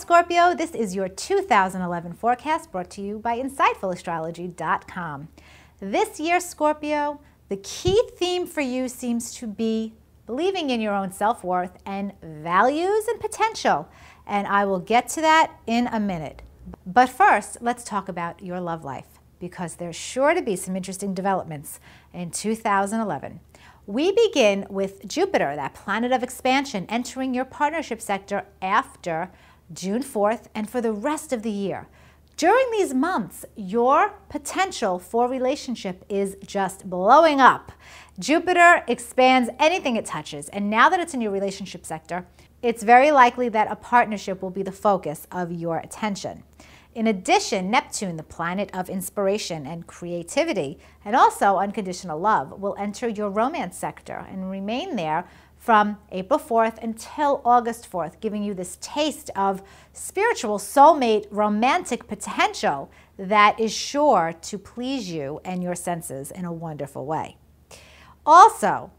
Scorpio. This is your 2011 forecast brought to you by InsightfulAstrology.com. This year, Scorpio, the key theme for you seems to be believing in your own self-worth and values and potential. And I will get to that in a minute. But first, let's talk about your love life, because there's sure to be some interesting developments in 2011. We begin with Jupiter, that planet of expansion, entering your partnership sector after June 4th and for the rest of the year. During these months, your potential for relationship is just blowing up. Jupiter expands anything it touches, and now that it's in your relationship sector, it's very likely that a partnership will be the focus of your attention. In addition, Neptune, the planet of inspiration and creativity, and also unconditional love, will enter your romance sector and remain there from April 4th until August 4th, giving you this taste of spiritual soulmate romantic potential that is sure to please you and your senses in a wonderful way. Also,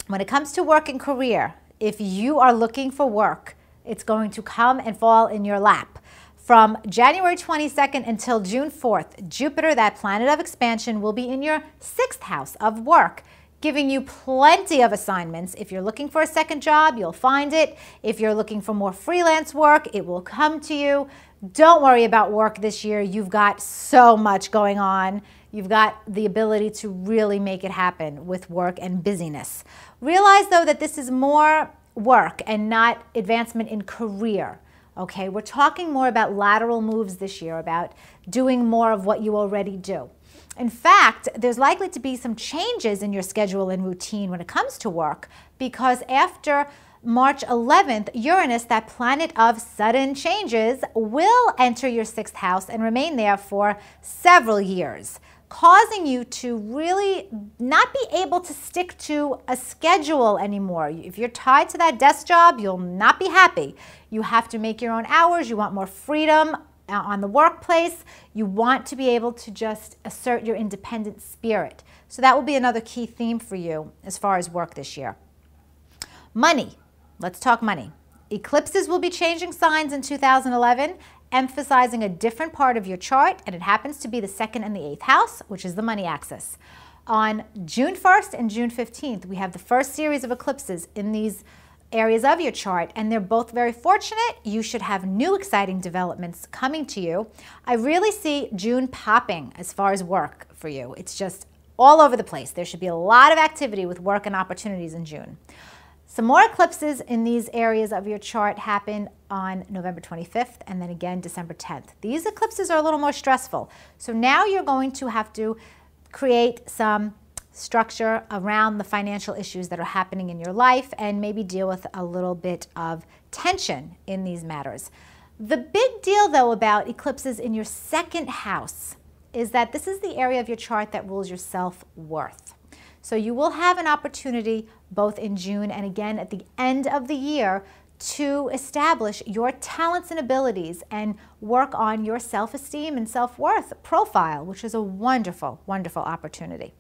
when it comes to work and career, if you are looking for work, it's going to come and fall in your lap. From January 22nd until June 4th, Jupiter, that planet of expansion, will be in your 6th house of work, giving you plenty of assignments. If you're looking for a second job, you'll find it. If you're looking for more freelance work, it will come to you. Don't worry about work this year. You've got so much going on. You've got the ability to really make it happen with work and busyness. Realize, though, that this is more work and not advancement in career. Okay, we're talking more about lateral moves this year, about doing more of what you already do. In fact, there's likely to be some changes in your schedule and routine when it comes to work, because after March 11th, Uranus, that planet of sudden changes, will enter your 6th house and remain there for several years, causing you to really not be able to stick to a schedule anymore. If you're tied to that desk job, you'll not be happy. You have to make your own hours. You want more freedom on the workplace. You want to be able to just assert your independent spirit. So that will be another key theme for you as far as work this year. Money. Let's talk money. Eclipses will be changing signs in 2011, emphasizing a different part of your chart, and it happens to be the 2nd and the 8th house, which is the money axis. On June 1st and June 15th, we have the first series of eclipses in these areas of your chart, and they're both very fortunate. You should have new exciting developments coming to you. I really see June popping as far as work for you. It's just all over the place. There should be a lot of activity with work and opportunities in June. Some more eclipses in these areas of your chart happen on November 25th and then again December 10th. These eclipses are a little more stressful. So now you're going to have to create some structure around the financial issues that are happening in your life and maybe deal with a little bit of tension in these matters. The big deal, though, about eclipses in your 2nd house is that this is the area of your chart that rules your self-worth. So you will have an opportunity both in June and again at the end of the year to establish your talents and abilities and work on your self-esteem and self-worth profile, which is a wonderful, wonderful opportunity.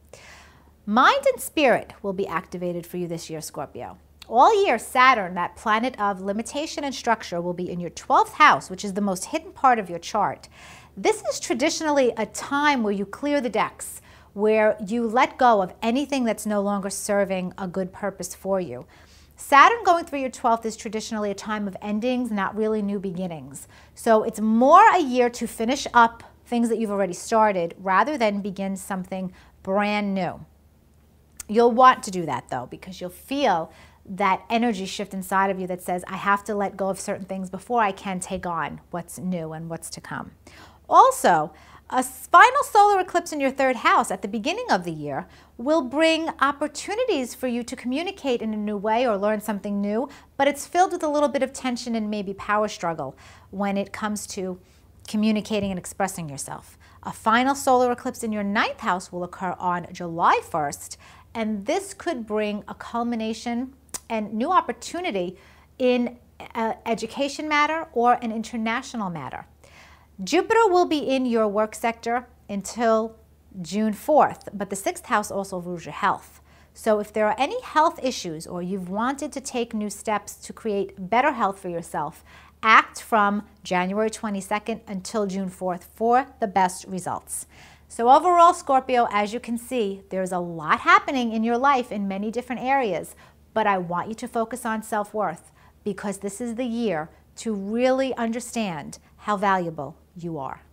Mind and spirit will be activated for you this year, Scorpio. All year, Saturn, that planet of limitation and structure, will be in your 12th house, which is the most hidden part of your chart. This is traditionally a time where you clear the decks, where you let go of anything that's no longer serving a good purpose for you. Saturn going through your 12th is traditionally a time of endings, not really new beginnings. So it's more a year to finish up things that you've already started rather than begin something brand new. You'll want to do that, though, because you'll feel that energy shift inside of you that says, I have to let go of certain things before I can take on what's new and what's to come. Also, a final solar eclipse in your 3rd house at the beginning of the year will bring opportunities for you to communicate in a new way or learn something new, but it's filled with a little bit of tension and maybe power struggle when it comes to communicating and expressing yourself. A final solar eclipse in your 9th house will occur on July 1st, and this could bring a culmination and new opportunity in an education matter or an international matter. Jupiter will be in your work sector until June 4th, but the 6th house also rules your health. So if there are any health issues or you've wanted to take new steps to create better health for yourself act from January 22nd until June 4th for the best results. So overall, Scorpio, as you can see, there's a lot happening in your life in many different areas, but I want you to focus on self-worth because this is the year to really understand how valuable you are.